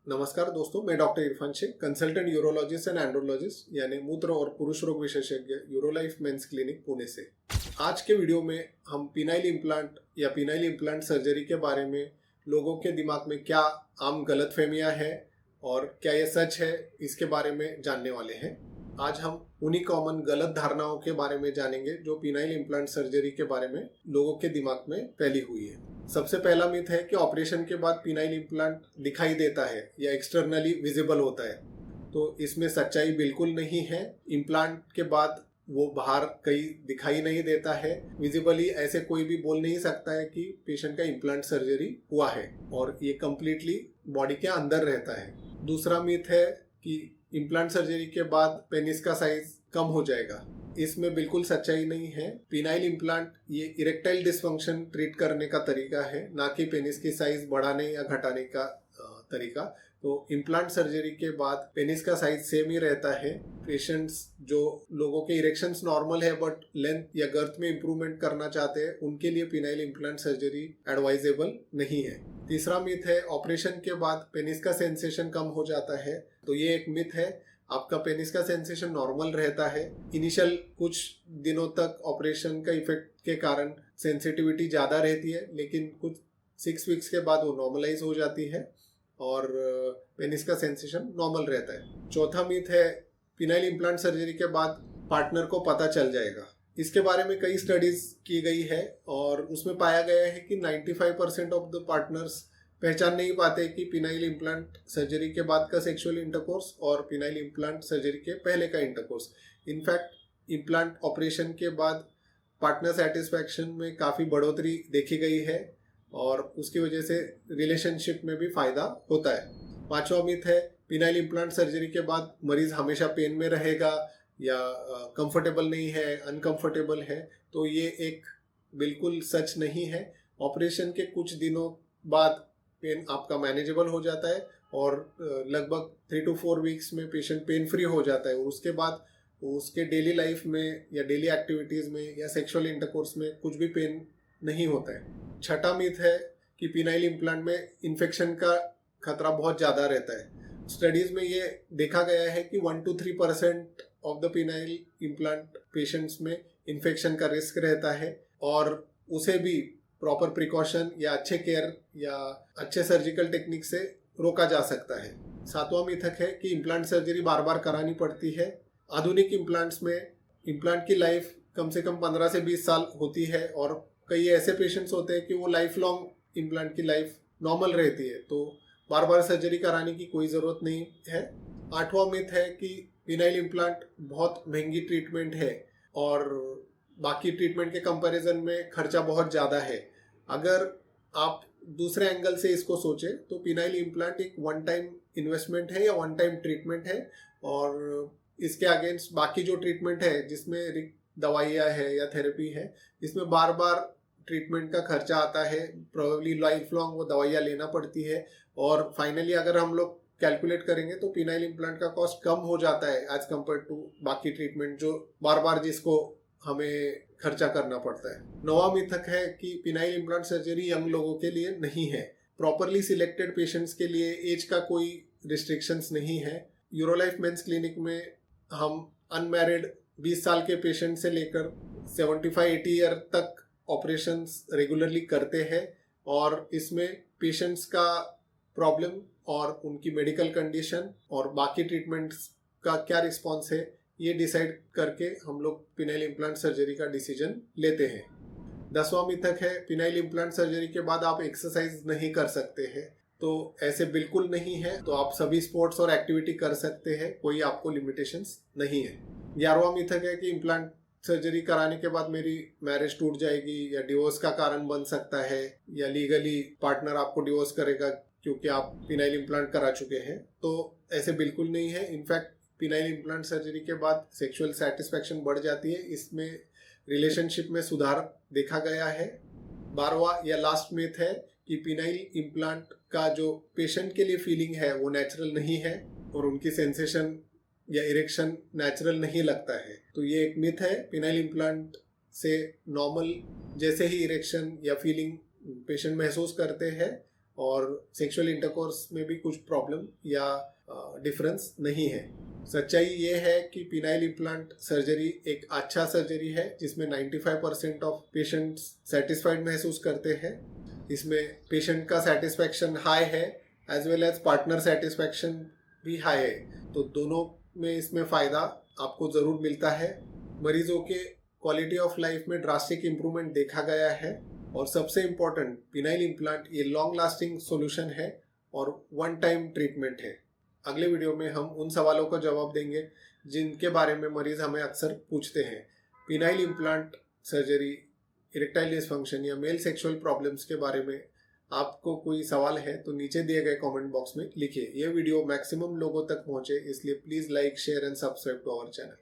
नमस्कार दोस्तों, मैं doctor Irfan Shaikh, consultant urologist and andrologist यानी मूत्र और पुरुष रोग विशेषज्ञ, यूरोलाइफ मेंस क्लिनिक पुणे से। आज के वीडियो में हम पिनाइल इम्प्लांट या पिनाइल इम्प्लांट सर्जरी के बारे में लोगों के दिमाग में क्या आम गलतफहमियां हैं और क्या ये सच है, इसके बारे में जानने वाले हैं। आज हम उन्हीं कॉमन गलत धारणाओं के बारे में जानेंगे जो पिनाइल इम्प्लांट सर्जरी के बारे में लोगों के दिमाग में फैली हुई है। सबसे पहला मिथ है कि ऑपरेशन के बाद पिनाइल इम्प्लांट दिखाई देता है या एक्सटर्नली विजिबल होता है। तो इसमें सच्चाई बिल्कुल नहीं है। इम्प्लांट के बाद वो बाहर कहीं दिखाई नहीं देता है। विजिबली ऐसे कोई भी बोल नहीं सकता है कि पेशेंट का इम्प्लांट सर्जरी हुआ है, और ये कंप्लीटली बॉडी के अंदर रहता है। दूसरा मिथ है कि इम्प्लांट सर्जरी के बाद पेनिस का साइज कम हो जाएगा। इसमें बिल्कुल सच्चाई नहीं है। पिनाइल इम्प्लांट ये इरेक्टाइल डिसफंक्शन ट्रीट करने का तरीका है, ना कि पेनिस की साइज बढ़ाने या घटाने का तरीका। तो इम्प्लांट सर्जरी के बाद पेनिस का साइज सेम ही रहता है। पेशेंट्स जो लोगों के इरेक्शंस नॉर्मल है बट लेंथ या गर्थ में इंप्रूवमेंट करना चाहते हैं, उनके लिए पिनाइल इम्प्लांट सर्जरी एडवाइजेबल नहीं है। तीसरा मिथ है ऑपरेशन के बाद पेनिस का सेंसेशन कम हो जाता है। तो ये एक मिथ है। आपका पेनिस का सेंसेशन नॉर्मल रहता है। इनिशियल कुछ दिनों तक ऑपरेशन का इफेक्ट के कारण सेंसिटिविटी ज़्यादा रहती है, लेकिन कुछ 6 वीक्स के बाद वो नॉर्मलाइज हो जाती है और पेनिस का सेंसेशन नॉर्मल रहता है। चौथा मिथ है पिनाइल इम्प्लांट सर्जरी के बाद पार्टनर को पता चल जाएगा। इसके बारे में कई स्टडीज की गई है और उसमें पाया गया है कि 95% ऑफ द पार्टनर्स पहचान नहीं पाते कि पिनाइल इम्प्लांट सर्जरी के बाद का सेक्सुअल इंटरकोर्स और पिनाइल इम्प्लांट सर्जरी के पहले का इंटरकोर्स। इनफैक्ट इम्प्लांट ऑपरेशन के बाद पार्टनर सेटिस्फैक्शन में काफ़ी बढ़ोतरी देखी गई है और उसकी वजह से रिलेशनशिप में भी फायदा होता है। पांचवा मिथ है पिनाइल इम्प्लांट सर्जरी के बाद मरीज हमेशा पेन में रहेगा या कंफर्टेबल नहीं है, अनकंफर्टेबल है। तो ये एक बिल्कुल सच नहीं है। ऑपरेशन के कुछ दिनों बाद पेन आपका मैनेजेबल हो जाता है और लगभग 3 to 4 वीक्स में पेशेंट पेन फ्री हो जाता है, और उसके बाद उसके डेली लाइफ में या डेली एक्टिविटीज़ में या सेक्सुअल इंटरकोर्स में कुछ भी पेन नहीं होता है। छठा मिथ है कि पिनाइल इम्प्लांट में इन्फेक्शन का खतरा बहुत ज़्यादा रहता है। स्टडीज़ में ये देखा गया है कि 1 to 3% of the phenyl implant patients में इन्फेक्शन का रिस्क रहता है, और उसे भी प्रॉपर प्रिकॉशन या अच्छे केयर या अच्छे सर्जिकल टेक्निक से रोका जा सकता है। सातवां मिथक है कि इम्प्लांट सर्जरी बार बार करानी पड़ती है। आधुनिक इम्प्लांट्स में इम्प्लांट की लाइफ कम से कम 15 से 20 साल होती है, और कई ऐसे पेशेंट्स होते हैं कि वो लाइफ लॉन्ग इम्प्लांट की लाइफ नॉर्मल रहती है, तो बार बार सर्जरी कराने की कोई ज़रूरत नहीं है। आठवां मिथ है कि पिनाइल इम्प्लांट बहुत महंगी ट्रीटमेंट है और बाकी ट्रीटमेंट के कंपैरिजन में खर्चा बहुत ज़्यादा है। अगर आप दूसरे एंगल से इसको सोचें तो पिनाइल इम्प्लांट एक वन टाइम इन्वेस्टमेंट है या वन टाइम ट्रीटमेंट है, और इसके अगेंस्ट बाकी जो ट्रीटमेंट है जिसमें दवाइयाँ है या थेरेपी है, इसमें बार बार ट्रीटमेंट का खर्चा आता है। प्रोबेबली लाइफ लॉन्ग वो दवाइयाँ लेना पड़ती है, और फाइनली अगर हम लोग कैलकुलेट करेंगे तो पिनाइल इम्प्लांट का कॉस्ट कम हो जाता है एज कम्पेयर टू बाकी ट्रीटमेंट जो बार बार जिसको हमें खर्चा करना पड़ता है। नौवां मिथक है कि पिनाइल इम्प्लांट सर्जरी यंग लोगों के लिए नहीं है। प्रॉपरली सिलेक्टेड पेशेंट्स के लिए एज का कोई रिस्ट्रिक्शंस नहीं है। यूरोलाइफ मेंस क्लिनिक में हम अनमैरिड 20 साल के पेशेंट से लेकर 75-80 ईयर तक ऑपरेशंस रेगुलरली करते हैं, और इसमें पेशेंट्स का प्रॉब्लम और उनकी मेडिकल कंडीशन और बाकी ट्रीटमेंट्स का क्या रिस्पॉन्स है, ये डिसाइड करके हम लोग पिनाइल इम्प्लांट सर्जरी का डिसीजन लेते हैं। 10वां मिथक है पिनाइल इम्प्लांट सर्जरी के बाद आप एक्सरसाइज नहीं कर सकते हैं। तो ऐसे बिल्कुल नहीं है। तो आप सभी स्पोर्ट्स और एक्टिविटी कर सकते हैं, कोई आपको लिमिटेशंस नहीं है। 11वां मिथक है कि इम्प्लांट सर्जरी कराने के बाद मेरी मैरिज टूट जाएगी या डिवोर्स का कारण बन सकता है, या लीगली पार्टनर आपको डिवोर्स करेगा क्योंकि आप पिनाइल इम्प्लांट करा चुके हैं। तो ऐसे बिल्कुल नहीं है। इनफैक्ट पिनाइल इम्प्लांट सर्जरी के बाद सेक्सुअल सेटिस्फैक्शन बढ़ जाती है, इसमें रिलेशनशिप में सुधार देखा गया है। 12वां या लास्ट मिथ है कि पिनाइल इम्प्लांट का जो पेशेंट के लिए फीलिंग है वो नेचुरल नहीं है, और उनकी सेंसेशन या इरेक्शन नेचुरल नहीं लगता है। तो ये एक मिथ है। पिनाइल इम्प्लांट से नॉर्मल जैसे ही इरेक्शन या फीलिंग पेशेंट महसूस करते हैं, और सेक्सुअल इंटरकोर्स में भी कुछ प्रॉब्लम या डिफरेंस नहीं है। सच्चाई ये है कि पिनाइल इम्प्लांट सर्जरी एक अच्छा सर्जरी है जिसमें 95% ऑफ पेशेंट्स सेटिस्फाइड महसूस करते हैं। इसमें पेशेंट का सेटिस्फैक्शन हाई है as well as partner satisfaction भी हाई है, तो दोनों में इसमें फ़ायदा आपको ज़रूर मिलता है। मरीजों के क्वालिटी ऑफ लाइफ में ड्रास्टिक इम्प्रूवमेंट देखा गया है और सबसे इम्पोर्टेंट पिनाइल इम्प्लांट ये लॉन्ग लास्टिंग सॉल्यूशन है और वन टाइम ट्रीटमेंट है। अगले वीडियो में हम उन सवालों का जवाब देंगे जिनके बारे में मरीज हमें अक्सर पूछते हैं। Phenyl implant surgery, erectile dysfunction या मेल सेक्सुअल प्रॉब्लम्स के बारे में आपको कोई सवाल है तो नीचे दिए गए कमेंट बॉक्स में लिखिए। ये वीडियो मैक्सिमम लोगों तक पहुंचे, इसलिए please like, share and subscribe to our channel.